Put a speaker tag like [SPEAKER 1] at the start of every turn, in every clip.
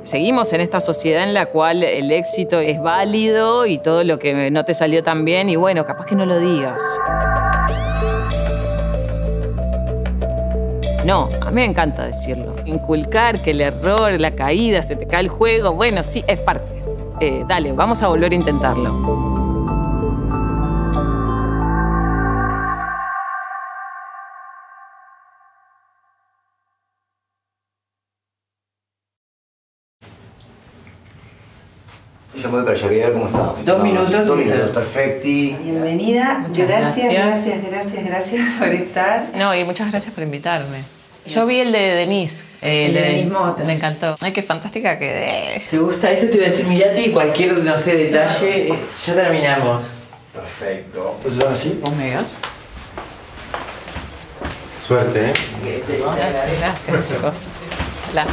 [SPEAKER 1] Seguimos en esta sociedad en la cual el éxito es válido y todo lo que no te salió tan bien, y bueno, capaz que no lo digas. No, a mí me encanta decirlo. Inculcar que el error, la caída, se te cae el juego, bueno, sí, es parte. Dale, vamos a volver a intentarlo.
[SPEAKER 2] Yo me voy para allá, a ver cómo está.
[SPEAKER 3] 2 minutos.
[SPEAKER 2] 2 minutos, perfecti.
[SPEAKER 3] Bienvenida.
[SPEAKER 1] Muchas
[SPEAKER 3] Gracias por estar.
[SPEAKER 1] No, y muchas gracias por invitarme. Yo vi el de Denise.
[SPEAKER 3] El de Denise Mota.
[SPEAKER 1] Me encantó. Ay, qué fantástica quedé.
[SPEAKER 3] ¿Te gusta eso? Te iba a decir, mirate y cualquier, no sé, detalle. Ya terminamos.
[SPEAKER 2] Perfecto.
[SPEAKER 4] Entonces ahora sí.
[SPEAKER 1] ¿Vos me digas?
[SPEAKER 4] Suerte, ¿eh?
[SPEAKER 1] Gracias, chicos. Hola.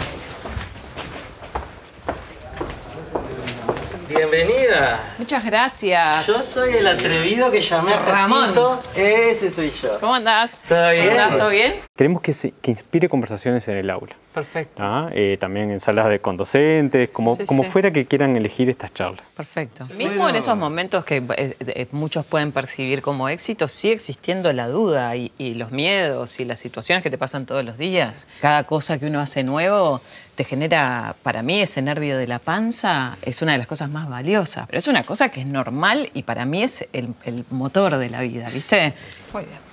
[SPEAKER 5] Bienvenida.
[SPEAKER 1] Muchas gracias.
[SPEAKER 5] Yo soy el atrevido que llamé a
[SPEAKER 1] Ramón.
[SPEAKER 5] Jacinto. Ese soy yo.
[SPEAKER 1] ¿Cómo andás?
[SPEAKER 5] ¿Todo bien?
[SPEAKER 1] ¿Cómo andás? ¿Todo bien?
[SPEAKER 6] Queremos que inspire conversaciones en el aula.
[SPEAKER 1] Perfecto.
[SPEAKER 6] También en salas con docentes, como
[SPEAKER 1] Sí.
[SPEAKER 6] fuera que quieran elegir estas charlas.
[SPEAKER 1] Perfecto. Mismo en esos momentos que muchos pueden percibir como éxito, sigue existiendo la duda y los miedos y las situaciones que te pasan todos los días. Cada cosa que uno hace nuevo te genera, para mí, ese nervio de la panza es una de las cosas más valiosas. Pero es una cosa que es normal y para mí es el motor de la vida, ¿viste? Muy bien.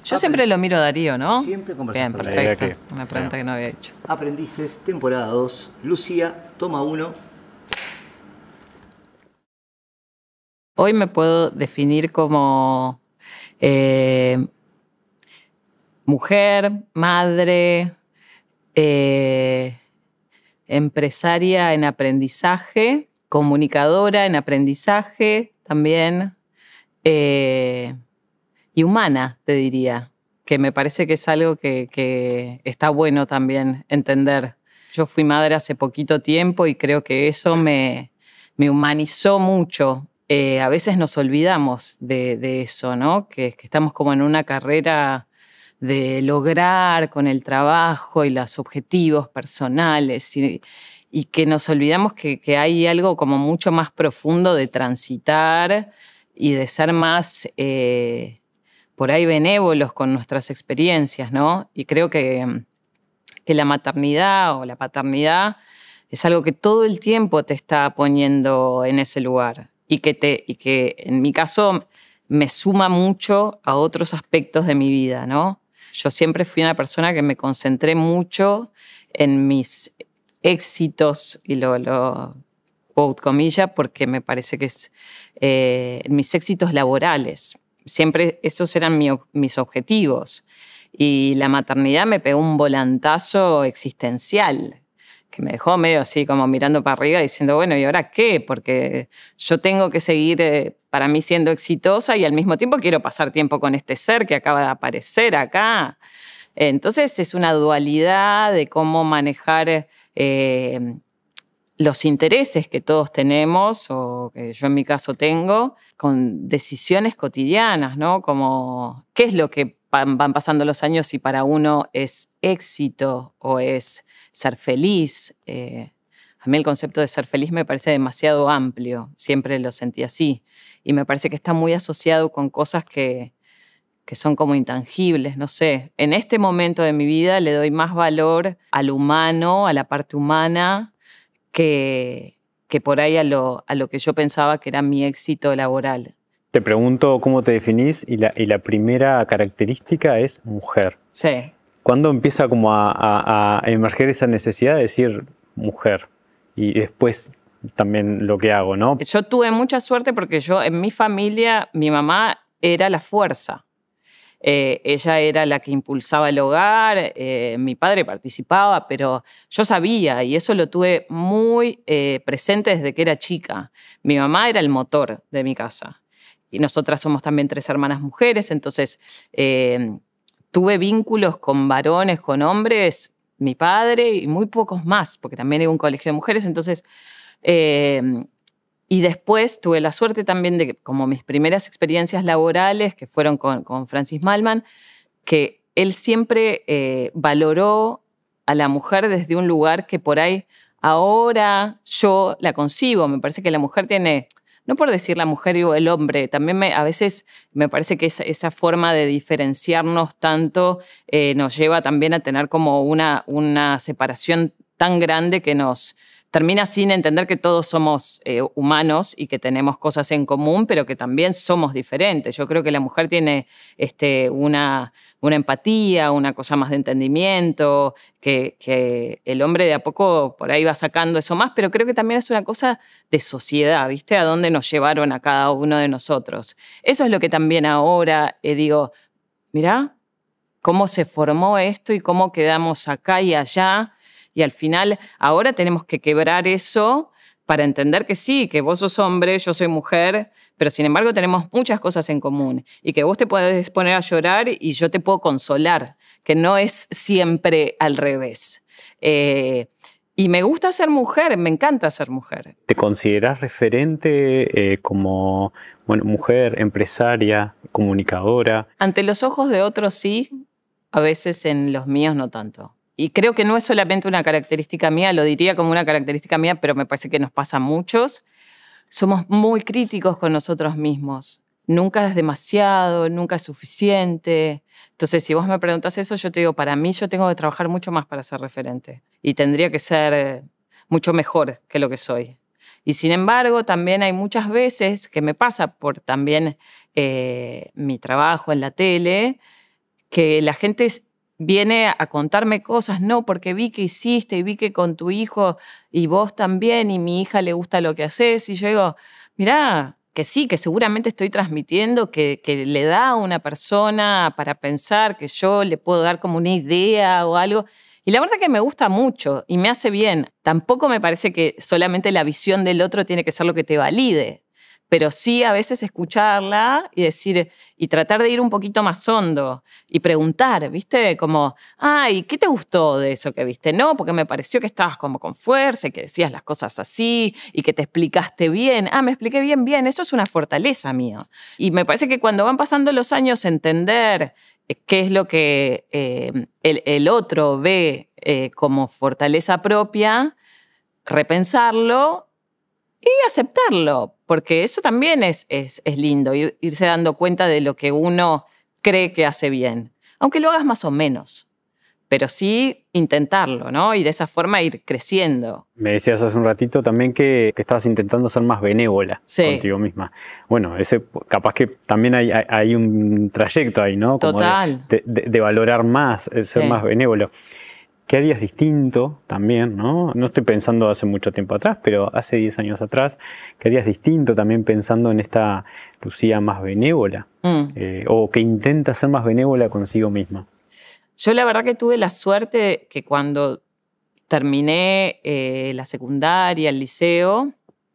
[SPEAKER 1] Yo siempre lo miro a Darío, ¿no?
[SPEAKER 2] Siempre
[SPEAKER 1] Bien,
[SPEAKER 2] conversando.
[SPEAKER 1] perfecto.
[SPEAKER 6] Aquí.
[SPEAKER 1] Una pregunta que no había hecho.
[SPEAKER 2] Aprendices, temporada 2. Lucía, toma 1.
[SPEAKER 1] Hoy me puedo definir como mujer, madre, empresaria en aprendizaje, comunicadora en aprendizaje también, y humana, te diría, que me parece que es algo que está bueno también entender. Yo fui madre hace poquito tiempo y creo que eso me humanizó mucho. A veces nos olvidamos de eso, ¿no? Que estamos como en una carrera de lograr con el trabajo y los objetivos personales y que nos olvidamos que hay algo como mucho más profundo de transitar y de ser más por ahí benévolos con nuestras experiencias, ¿no? Y creo que la maternidad o la paternidad es algo que todo el tiempo te está poniendo en ese lugar y que en mi caso me suma mucho a otros aspectos de mi vida, ¿no? Yo siempre fui una persona que me concentré mucho en mis éxitos, y lo quote comillas, porque me parece que es mis éxitos laborales. Siempre esos eran mis objetivos. Y la maternidad me pegó un volantazo existencial, que me dejó medio así como mirando para arriba diciendo, bueno, ¿y ahora qué? Porque yo tengo que seguir para mí siendo exitosa y al mismo tiempo quiero pasar tiempo con este ser que acaba de aparecer acá. Entonces es una dualidad de cómo manejar los intereses que todos tenemos, o que yo en mi caso tengo, con decisiones cotidianas, ¿no? Como, ¿qué es lo que van pasando los años y para uno es éxito o es ser feliz? A mí el concepto de ser feliz me parece demasiado amplio, siempre lo sentí así. Y me parece que está muy asociado con cosas que son como intangibles, no sé. En este momento de mi vida le doy más valor al humano, a la parte humana, que por ahí a lo que yo pensaba que era mi éxito laboral.
[SPEAKER 6] Te pregunto cómo te definís y la primera característica es mujer.
[SPEAKER 1] Sí.
[SPEAKER 6] ¿Cuándo empieza como a emerger esa necesidad de decir mujer? Y después también lo que hago, ¿no?
[SPEAKER 1] Yo tuve mucha suerte porque en mi familia, mi mamá era la fuerza. Ella era la que impulsaba el hogar, mi padre participaba, pero yo sabía, y eso lo tuve muy presente desde que era chica. Mi mamá era el motor de mi casa. Y nosotras somos también 3 hermanas mujeres, entonces tuve vínculos con varones, con hombres, mi padre y muy pocos más, porque también hay un colegio de mujeres, entonces... y después tuve la suerte también de que, como mis primeras experiencias laborales, que fueron con Francis Mallmann, que él siempre valoró a la mujer desde un lugar que por ahí ahora yo la concibo. Me parece que la mujer tiene, no por decir la mujer o el hombre, también a veces me parece que esa forma de diferenciarnos tanto nos lleva también a tener como una separación tan grande que nos termina sin entender que todos somos humanos y que tenemos cosas en común, pero que también somos diferentes. Yo creo que la mujer tiene una empatía, una cosa más de entendimiento, que el hombre de a poco por ahí va sacando eso más, pero creo que también es una cosa de sociedad, ¿viste? A dónde nos llevaron a cada uno de nosotros. Eso es lo que también ahora digo, mirá cómo se formó esto y cómo quedamos acá y allá. Y al final, ahora tenemos que quebrar eso para entender que sí, que vos sos hombre, yo soy mujer, pero sin embargo tenemos muchas cosas en común. Y que vos te podés poner a llorar y yo te puedo consolar, que no es siempre al revés. Y me gusta ser mujer, me encanta ser mujer.
[SPEAKER 6] ¿Te considerás referente como mujer, empresaria, comunicadora?
[SPEAKER 1] Ante los ojos de otros sí, a veces en los míos no tanto. Y creo que no es solamente una característica mía, lo diría como una característica mía, pero me parece que nos pasa a muchos. Somos muy críticos con nosotros mismos. Nunca es demasiado, nunca es suficiente. Entonces, si vos me preguntás eso, yo te digo, para mí yo tengo que trabajar mucho más para ser referente. Y tendría que ser mucho mejor que lo que soy. Y sin embargo, también hay muchas veces que me pasa por también mi trabajo en la tele, que la gente viene a contarme cosas, no, porque vi que hiciste y vi que con tu hijo y vos también y mi hija le gusta lo que haces. Y yo digo, mirá, que sí, que seguramente estoy transmitiendo que le da a una persona para pensar, que yo le puedo dar como una idea o algo. Y la verdad que me gusta mucho y me hace bien. Tampoco me parece que solamente la visión del otro tiene que ser lo que te valide. Pero sí a veces escucharla y decir, y tratar de ir un poquito más hondo y preguntar, ¿viste? Como, ay, ¿qué te gustó de eso que viste? No, porque me pareció que estabas como con fuerza y que decías las cosas así y que te explicaste bien. Ah, me expliqué bien, eso es una fortaleza mía. Y me parece que cuando van pasando los años, entender qué es lo que el otro ve como fortaleza propia, repensarlo y aceptarlo, porque eso también es lindo, irse dando cuenta de lo que uno cree que hace bien, aunque lo hagas más o menos, pero sí intentarlo, ¿no? Y de esa forma ir creciendo.
[SPEAKER 6] Me decías hace un ratito también que estabas intentando ser más benévola contigo misma. Bueno, ese capaz que también hay un trayecto ahí, ¿no? Como
[SPEAKER 1] total.
[SPEAKER 6] De valorar más, ser más benévolo. ¿Qué harías distinto también, ¿no? No estoy pensando hace mucho tiempo atrás, pero hace 10 años atrás, ¿qué harías distinto también pensando en esta Lucía más benévola? O que intenta ser más benévola consigo misma.
[SPEAKER 1] Yo la verdad que tuve la suerte que cuando terminé la secundaria, el liceo,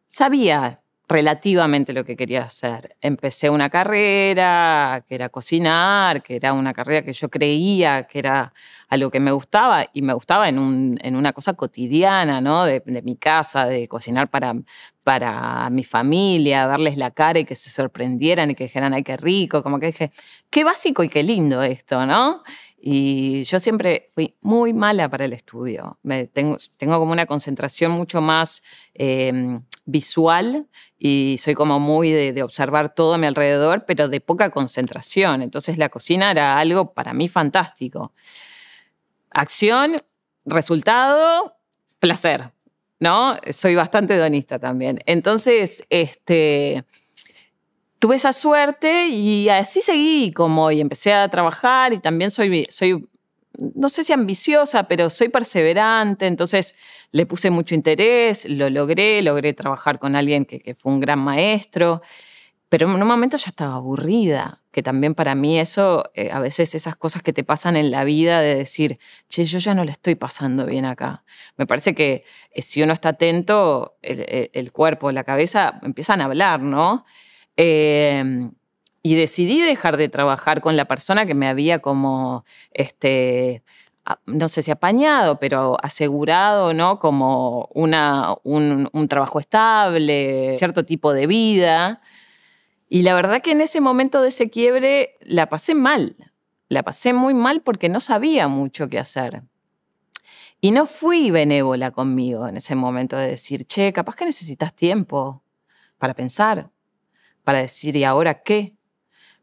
[SPEAKER 1] sabía relativamente lo que quería hacer. Empecé una carrera que era cocinar, que era una carrera que yo creía que era algo que me gustaba, y me gustaba en una cosa cotidiana, ¿no? De mi casa, de cocinar para mi familia, verles la cara y que se sorprendieran y que dijeran, ay, qué rico, como que dije, qué básico y qué lindo esto, ¿no? Y yo siempre fui muy mala para el estudio. Tengo como una concentración mucho más visual y soy como muy de observar todo a mi alrededor, pero de poca concentración. Entonces la cocina era algo para mí fantástico. Acción, resultado, placer, ¿no? Soy bastante hedonista también. Entonces, tuve esa suerte y así seguí y empecé a trabajar y también soy, no sé si ambiciosa, pero soy perseverante, entonces le puse mucho interés, lo logré trabajar con alguien que fue un gran maestro, pero en un momento ya estaba aburrida, que también para mí eso, a veces esas cosas que te pasan en la vida de decir, che, yo ya no le estoy pasando bien acá. Me parece que si uno está atento, el cuerpo, la cabeza empiezan a hablar, ¿no? Y Y decidí dejar de trabajar con la persona que me había como, no sé si apañado, pero asegurado, ¿no? Como un trabajo estable, cierto tipo de vida. Y la verdad que en ese momento de ese quiebre la pasé mal. La pasé muy mal porque no sabía mucho qué hacer. Y no fui benévola conmigo en ese momento de decir, che, capaz que necesitas tiempo para pensar, para decir, ¿y ahora qué?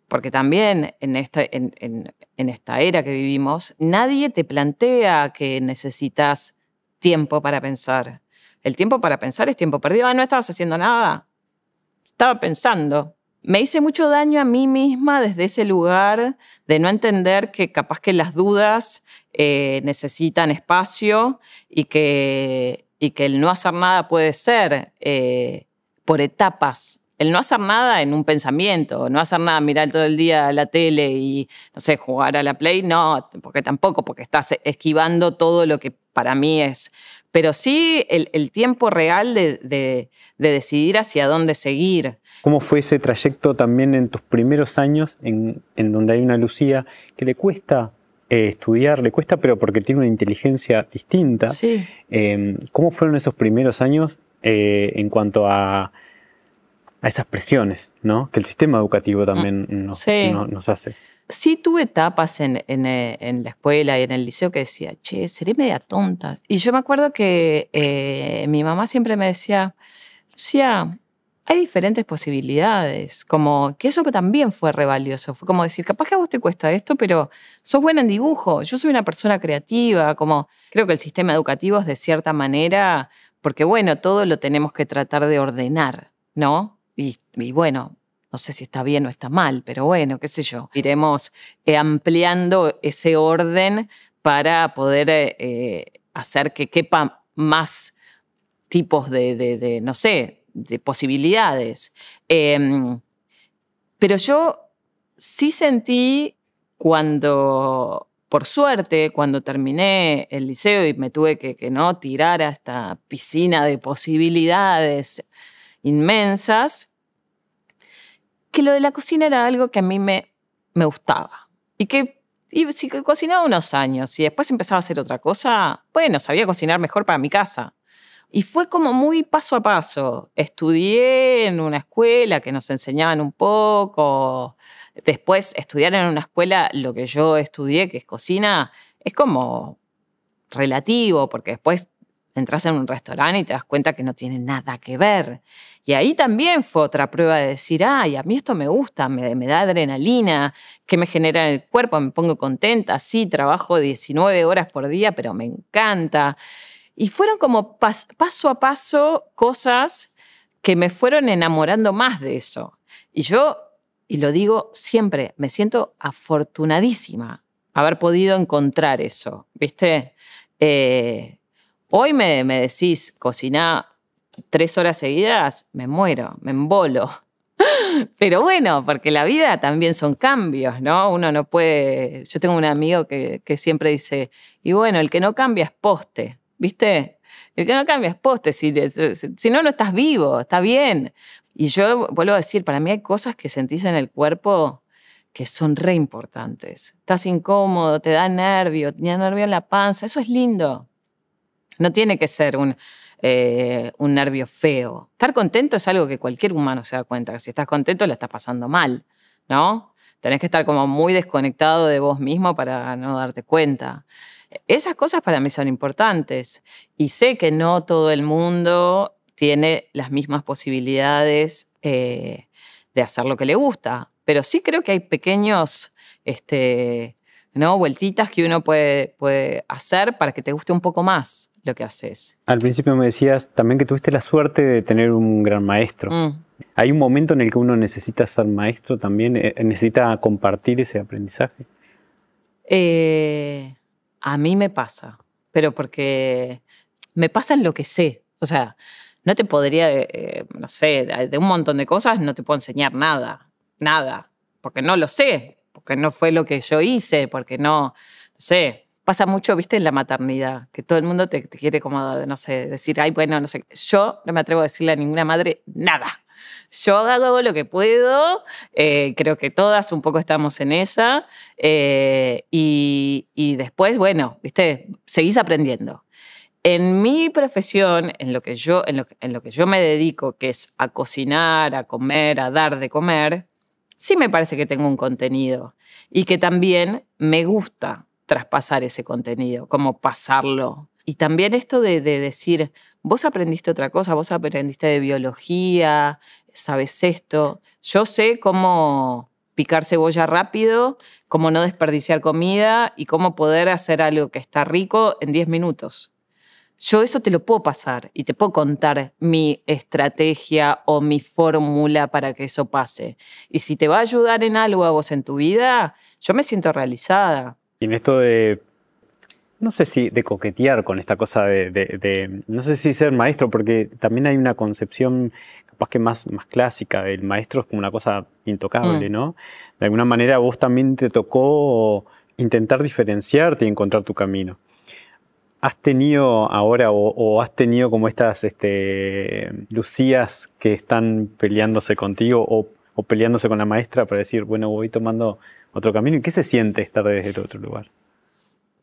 [SPEAKER 1] Porque también en esta era que vivimos, nadie te plantea que necesitas tiempo para pensar. El tiempo para pensar es tiempo perdido. Ah, no estabas haciendo nada. Estaba pensando. Me hice mucho daño a mí misma desde ese lugar de no entender que capaz que las dudas necesitan espacio y que el no hacer nada puede ser por etapas. El no hacer nada en un pensamiento, no hacer nada, mirar todo el día la tele y, no sé, jugar a la Play, no, porque tampoco, porque estás esquivando todo lo que para mí es. Pero sí el tiempo real de decidir hacia dónde seguir.
[SPEAKER 6] ¿Cómo fue ese trayecto también en tus primeros años, en donde hay una Lucía que le cuesta estudiar, le cuesta, pero porque tiene una inteligencia distinta?
[SPEAKER 1] Sí.
[SPEAKER 6] ¿Cómo fueron esos primeros años en cuanto a esas presiones, ¿no? Que el sistema educativo también nos hace?
[SPEAKER 1] Sí tuve etapas en la escuela y en el liceo que decía, che, seré media tonta. Y yo me acuerdo que mi mamá siempre me decía, Lucía, hay diferentes posibilidades. Como que eso también fue re valioso. Fue como decir, capaz que a vos te cuesta esto, pero sos buena en dibujo. Yo soy una persona creativa. Como creo que el sistema educativo es de cierta manera, porque bueno, todo lo tenemos que tratar de ordenar, ¿no? Y bueno, no sé si está bien o está mal, pero bueno, qué sé yo. Iremos ampliando ese orden para poder hacer que quepa más tipos de no sé, de posibilidades. Pero yo sí sentí cuando, por suerte, cuando terminé el liceo y me tuve que no tirar a esta piscina de posibilidades inmensas, que lo de la cocina era algo que a mí me gustaba. Y si cocinaba unos años y después empezaba a hacer otra cosa, bueno, sabía cocinar mejor para mi casa. Y fue como muy paso a paso. Estudié en una escuela que nos enseñaban un poco. Después, estudiar en una escuela lo que yo estudié, que es cocina, es como relativo, porque después entras en un restaurante y te das cuenta que no tiene nada que ver. Y ahí también fue otra prueba de decir, ay, a mí esto me gusta, me da adrenalina, que me genera en el cuerpo, me pongo contenta. Sí, trabajo 19 horas por día, pero me encanta. Y fueron como paso a paso cosas que me fueron enamorando más de eso. Y yo, y lo digo siempre, me siento afortunadísima haber podido encontrar eso, ¿viste? Hoy me decís, cocinar 3 horas seguidas, me muero, me embolo. Pero bueno, porque la vida también son cambios, ¿no? Uno no puede... Yo tengo un amigo que siempre dice, y bueno, el que no cambia es poste. ¿Viste? El que no cambia es poste, si no, no estás vivo, está bien. Y yo vuelvo a decir, para mí hay cosas que sentís en el cuerpo que son re importantes. Estás incómodo, te da nervio, tenía nervio en la panza, eso es lindo. No tiene que ser un nervio feo. Estar contento es algo que cualquier humano se da cuenta, que si estás contento la estás pasando mal, ¿no? Tenés que estar como muy desconectado de vos mismo para no darte cuenta. Esas cosas para mí son importantes y sé que no todo el mundo tiene las mismas posibilidades de hacer lo que le gusta, pero sí creo que hay pequeños ¿no? vueltitas que uno puede hacer para que te guste un poco más lo que haces.
[SPEAKER 6] Al principio me decías también que tuviste la suerte de tener un gran maestro. ¿Hay un momento en el que uno necesita ser maestro también? ¿Necesita compartir ese aprendizaje?
[SPEAKER 1] A mí me pasa, pero porque me pasa en lo que sé. O sea, no te podría, no sé, de un montón de cosas no te puedo enseñar nada, porque no lo sé, porque no fue lo que yo hice, porque no sé. Pasa mucho, viste, en la maternidad, que todo el mundo te quiere como, no sé, decir, ay, bueno, no sé. Yo no me atrevo a decirle a ninguna madre nada. Yo hago lo que puedo, creo que todas un poco estamos en esa, y después, bueno, ¿viste? Seguís aprendiendo. En mi profesión, en lo que yo me dedico, que es a cocinar, a comer, a dar de comer, sí me parece que tengo un contenido y que también me gusta traspasar ese contenido, como pasarlo. Y también esto de decir, vos aprendiste otra cosa, vos aprendiste de biología, sabes esto. Yo sé cómo picar cebolla rápido, cómo no desperdiciar comida y cómo poder hacer algo que está rico en 10 minutos. Yo eso te lo puedo pasar y te puedo contar mi estrategia o mi fórmula para que eso pase. Y si te va a ayudar en algo a vos en tu vida, yo me siento realizada.
[SPEAKER 6] Y en esto de, no sé si de coquetear con esta cosa no sé si ser maestro, porque también hay una concepción capaz que más clásica del maestro, es como una cosa intocable, ¿no? De alguna manera vos también te tocó intentar diferenciarte y encontrar tu camino. ¿Has tenido ahora o has tenido como estas Lucías que están peleándose contigo o peleándose con la maestra para decir, bueno, voy tomando otro camino? ¿Y qué se siente estar desde el otro lugar?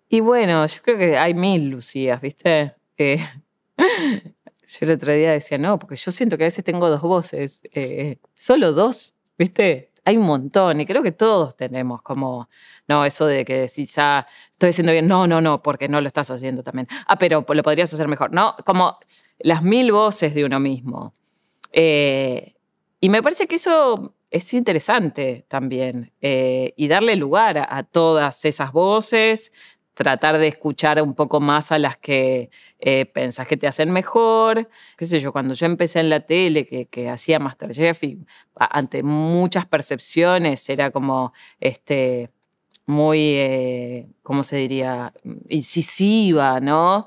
[SPEAKER 1] Y bueno, yo creo que hay 1000 Lucías, ¿viste? Yo el otro día decía, no, porque yo siento que a veces tengo 2 voces. Solo 2, ¿viste? Hay un montón y creo que todos tenemos como, no, eso de que decís, estoy haciendo bien, no, porque no lo estás haciendo también. Pero lo podrías hacer mejor, ¿no? Como las 1000 voces de uno mismo. Y me parece que eso es interesante también y darle lugar a todas esas voces, tratar de escuchar un poco más a las que pensás que te hacen mejor. Qué sé yo, cuando yo empecé en la tele, que hacía MasterChef, y ante muchas percepciones era como muy, ¿cómo se diría? Incisiva, ¿no?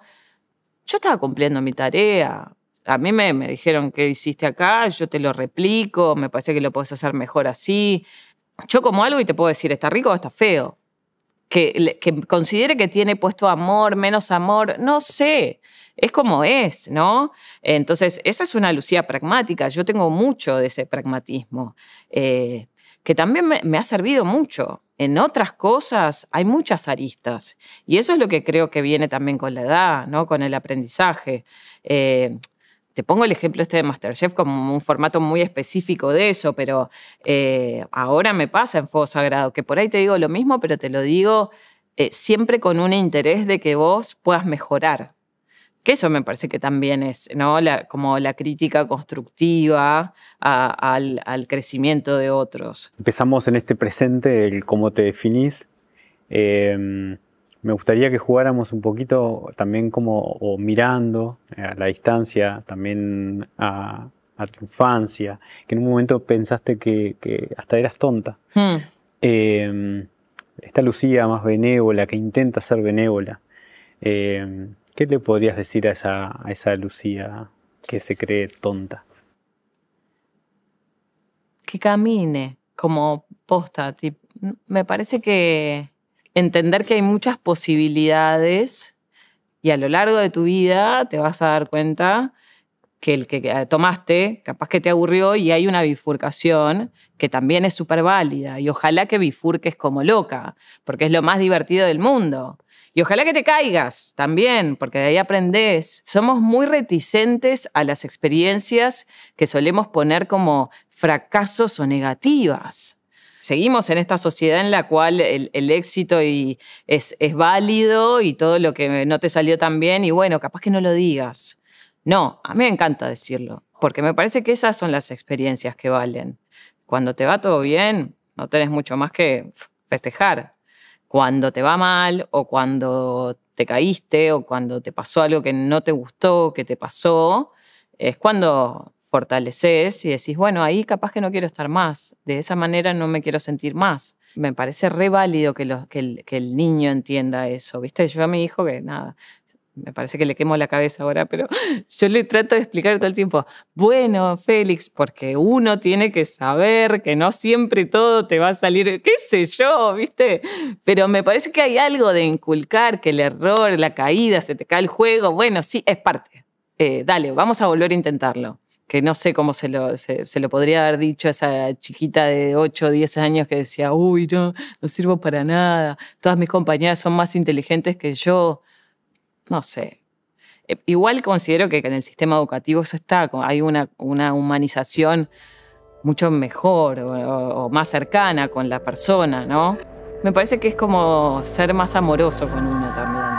[SPEAKER 1] Yo estaba cumpliendo mi tarea. A mí me dijeron, ¿qué hiciste acá? Yo te lo replico, me parece que lo podés hacer mejor así. Yo como algo y te puedo decir, ¿está rico o está feo? Que considere que tiene puesto amor, menos amor, no sé, es como es, ¿no? Entonces, esa es una Lucía pragmática, yo tengo mucho de ese pragmatismo, que también me ha servido mucho. En otras cosas hay muchas aristas, y eso es lo que creo que viene también con la edad, ¿no? Con el aprendizaje. Te pongo el ejemplo de MasterChef como un formato muy específico de eso, pero ahora me pasa en Fuego Sagrado, que por ahí te digo lo mismo, pero te lo digo siempre con un interés de que vos puedas mejorar. Que eso me parece que también es, ¿no? Como la crítica constructiva al crecimiento de otros.
[SPEAKER 6] Empezamos en este presente, el cómo te definís. Me gustaría que jugáramos un poquito también como o mirando a la distancia, también a tu infancia, que en un momento pensaste que hasta eras tonta. Esta Lucía más benévola, que intenta ser benévola, ¿qué le podrías decir a esa Lucía que se cree tonta?
[SPEAKER 1] Que camine como posta. Me parece que entender que hay muchas posibilidades y a lo largo de tu vida te vas a dar cuenta que el que tomaste capaz que te aburrió y hay una bifurcación que también es súper válida y ojalá que bifurques como loca porque es lo más divertido del mundo. Y ojalá que te caigas también, porque de ahí aprendés. Somos muy reticentes a las experiencias que solemos poner como fracasos o negativas. Seguimos en esta sociedad en la cual el éxito es válido y todo lo que no te salió tan bien, y bueno, capaz que no lo digas. No, a mí me encanta decirlo, porque me parece que esas son las experiencias que valen. Cuando te va todo bien, no tenés mucho más que festejar. Cuando te va mal, o cuando te caíste, o cuando te pasó algo que no te gustó, que te pasó, es cuando fortaleces y decís, bueno, ahí capaz que no quiero estar más, de esa manera no me quiero sentir más. Me parece re válido que el niño entienda eso, ¿viste? Yo a mi hijo que nada, me parece que le quemo la cabeza ahora, pero yo le trato de explicar todo el tiempo, bueno, Félix, porque uno tiene que saber que no siempre todo te va a salir, qué sé yo, ¿viste? Pero me parece que hay algo de inculcar que el error, la caída, se te cae el juego, bueno, sí, es parte. Dale, vamos a volver a intentarlo. que no sé cómo se lo podría haber dicho a esa chiquita de 8 o 10 años que decía, uy, no sirvo para nada, todas mis compañeras son más inteligentes que yo. No sé. Igual considero que en el sistema educativo eso está, hay una humanización mucho mejor o más cercana con la persona, ¿no? Me parece que es como ser más amoroso con uno también.